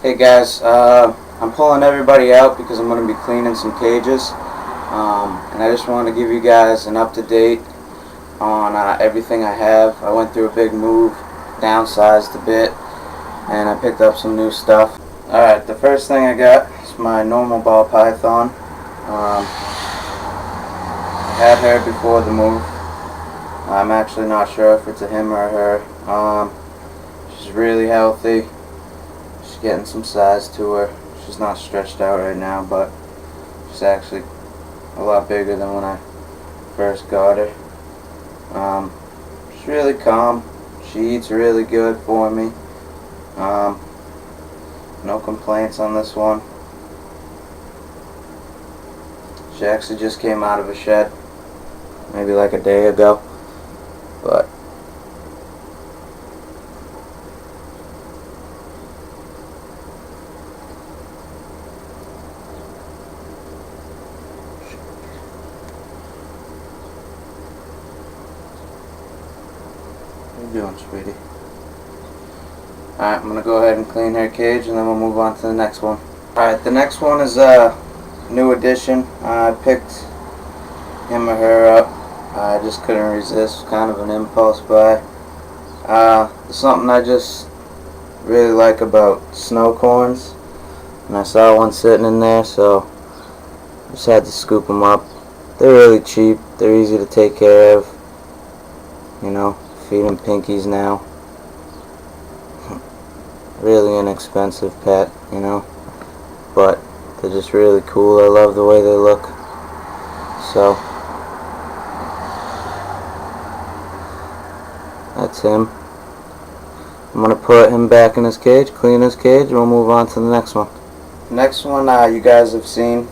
Hey guys, I'm pulling everybody out because I'm going to be cleaning some cages, and I just want to give you guys an up-to-date on everything I have. I went through a big move, downsized a bit, and I picked up some new stuff. Alright, the first thing I got is my normal ball python. I had her before the move. I'm actually not sure if it's a him or a her. She's really healthy. She's getting some size to her. She's not stretched out right now, but she's actually a lot bigger than when I first got her. She's really calm. She eats really good for me. No complaints on this one. She actually just came out of a shed maybe like a day ago, but what are you doing, sweetie? Alright, I'm going to go ahead and clean her cage and then we'll move on to the next one. Alright, the next one is a new addition. I picked him or her up. I just couldn't resist. Kind of an impulse buy. There's something I just really like about snow corns. And I saw one sitting in there, so I just had to scoop them up. They're really cheap. They're easy to take care of. You know, feed them pinkies now. Really inexpensive pet, you know, but they're just really cool. I love the way they look. So that's him. I'm gonna put him back in his cage, clean his cage, and we'll move on to the next one. Next one you guys have seen.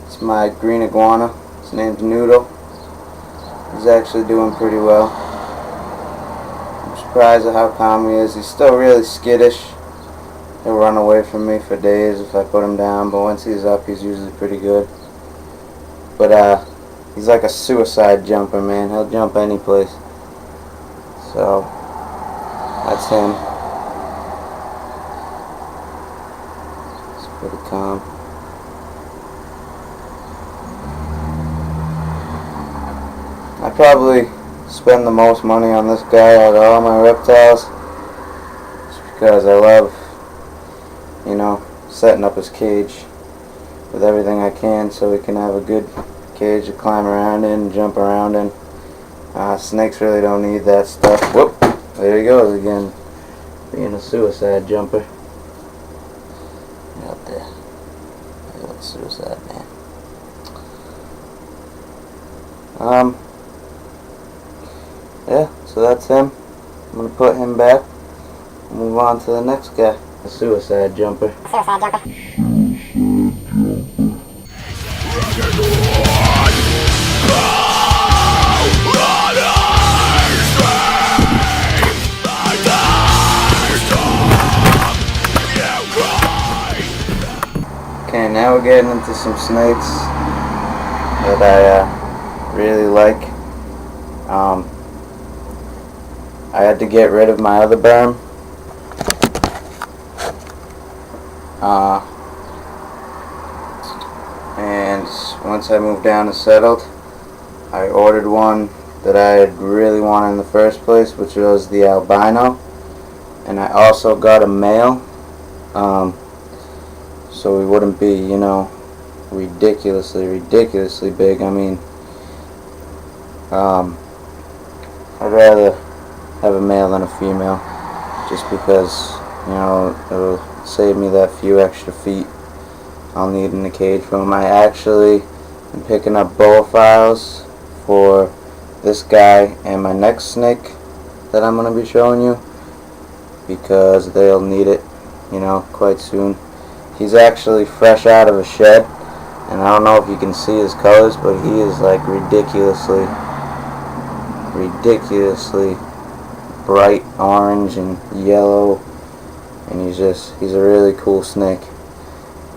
It's my green iguana. His name's Noodle. He's actually doing pretty well. Surprised at how calm he is. He's still really skittish. He'll run away from me for days if I put him down, but once he's up, he's usually pretty good. But he's like a suicide jumper, man. He'll jump any place. So that's him. He's pretty calm. I probably spend the most money on this guy out of all my reptiles, just because I love, you know, setting up his cage with everything I can so he can have a good cage to climb around in and jump around in. Snakes really don't need that stuff. Whoop! There he goes again, being a suicide jumper. Get up there. Look at the suicide man. Yeah, so that's him. I'm going to put him back. Move on to the next guy. A suicide jumper. Okay, now we're getting into some snakes that I really like. I had to get rid of my other Burm. And once I moved down and settled, I ordered one that I really wanted in the first place, which was the Albino. And I also got a male, so we wouldn't be, you know, ridiculously big. I mean, I'd rather have a male than a female, just because, you know, it'll save me that few extra feet I'll need in the cage for them. I actually am picking up boa files for this guy and my next snake that I'm going to be showing you, because they'll need it, you know, quite soon. He's actually fresh out of a shed, and I don't know if you can see his colors, but he is like ridiculously bright orange and yellow, and he's a really cool snake.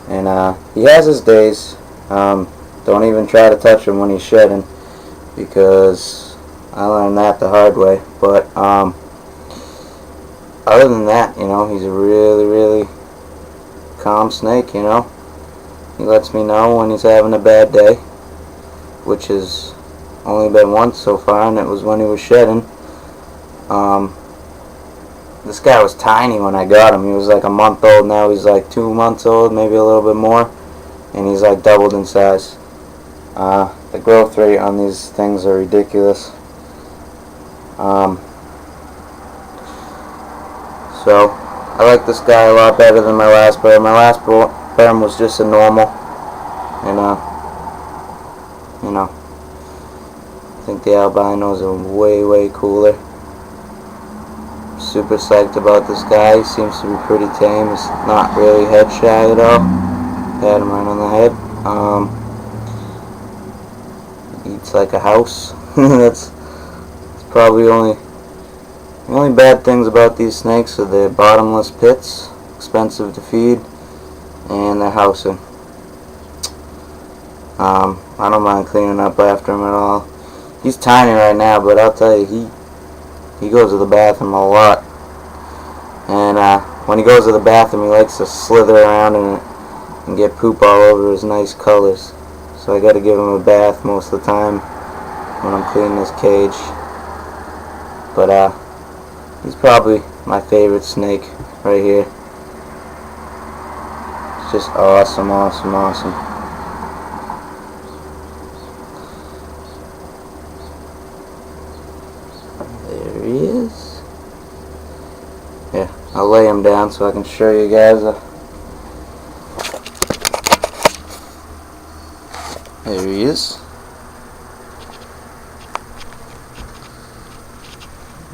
And he has his days. Don't even try to touch him when he's shedding, because I learned that the hard way. But other than that, you know, he's a really calm snake, you know. He lets me know when he's having a bad day, which has only been once so far, and it was when he was shedding. This guy was tiny when I got him. He was like a month old. Now he's like 2 months old, maybe a little bit more, and he's like doubled in size. The growth rate on these things are ridiculous. So I like this guy a lot better than my last Burm. My last Burm was just a normal, and you know, I think the albinos are way cooler. Super psyched about this guy. He seems to be pretty tame. He's not really head shy at all. Pat him right on the head. Eats like a house. That's probably the only bad things about these snakes are their bottomless pits, expensive to feed, and their housing. I don't mind cleaning up after him at all. He's tiny right now, but I'll tell you, he goes to the bathroom a lot. And when he goes to the bathroom, he likes to slither around in it and get poop all over his nice colors. So I gotta give him a bath most of the time when I'm cleaning his cage. But he's probably my favorite snake right here. It's just awesome. There he is. Yeah, I'll lay him down so I can show you guys. There he is.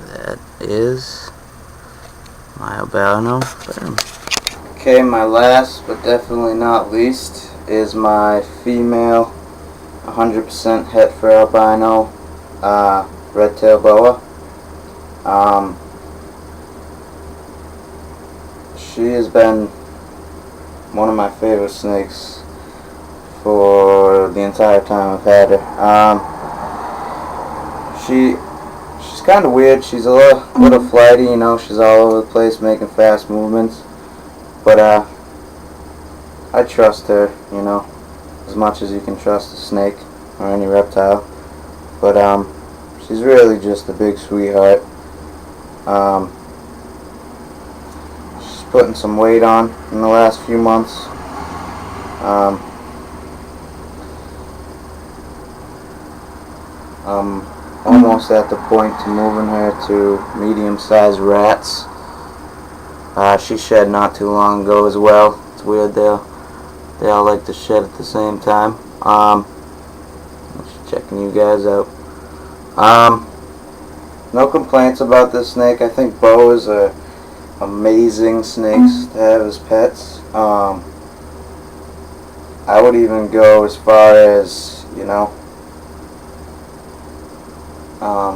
That is my albino Burm. Okay, my last but definitely not least is my female 100% het for albino red-tailed boa. She has been one of my favorite snakes for the entire time I've had her. She's kind of weird. She's a little flighty, you know. She's all over the place making fast movements. But I trust her, you know, as much as you can trust a snake or any reptile. But she's really just a big sweetheart. She's putting some weight on in the last few months. I'm almost at the point to moving her to medium-sized rats. She shed not too long ago as well. It's weird, they all like to shed at the same time. Just checking you guys out. No complaints about this snake. I think boas are amazing snakes to have as pets. I would even go as far as, you know,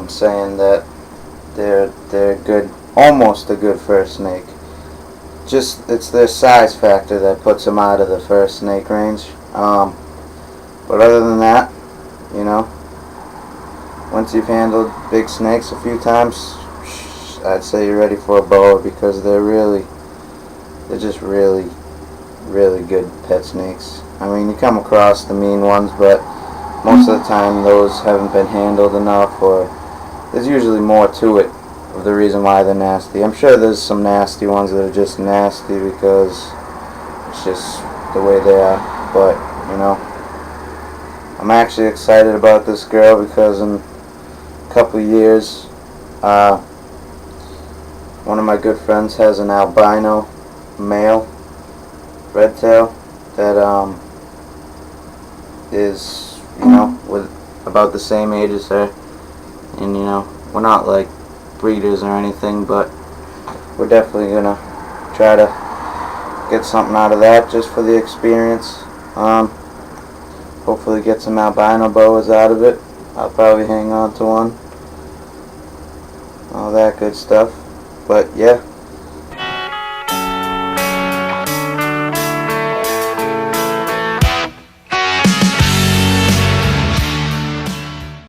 saying that they're good, almost a good fur snake. Just it's their size factor that puts them out of the fur snake range. But other than that, you know, once you've handled big snakes a few times, I'd say you're ready for a boa, because they're just really good pet snakes. I mean, you come across the mean ones, but most of the time those haven't been handled enough, or there's usually more to it of the reason why they're nasty. I'm sure there's some nasty ones that are just nasty because it's just the way they are, but you know, I'm actually excited about this girl because in a couple of years, one of my good friends has an albino male red tail that is, you know, with about the same age as her, and you know, we're not like breeders or anything, but we're definitely gonna try to get something out of that just for the experience. Hopefully get some albino boas out of it. I'll probably hang on to one, all that good stuff. But yeah,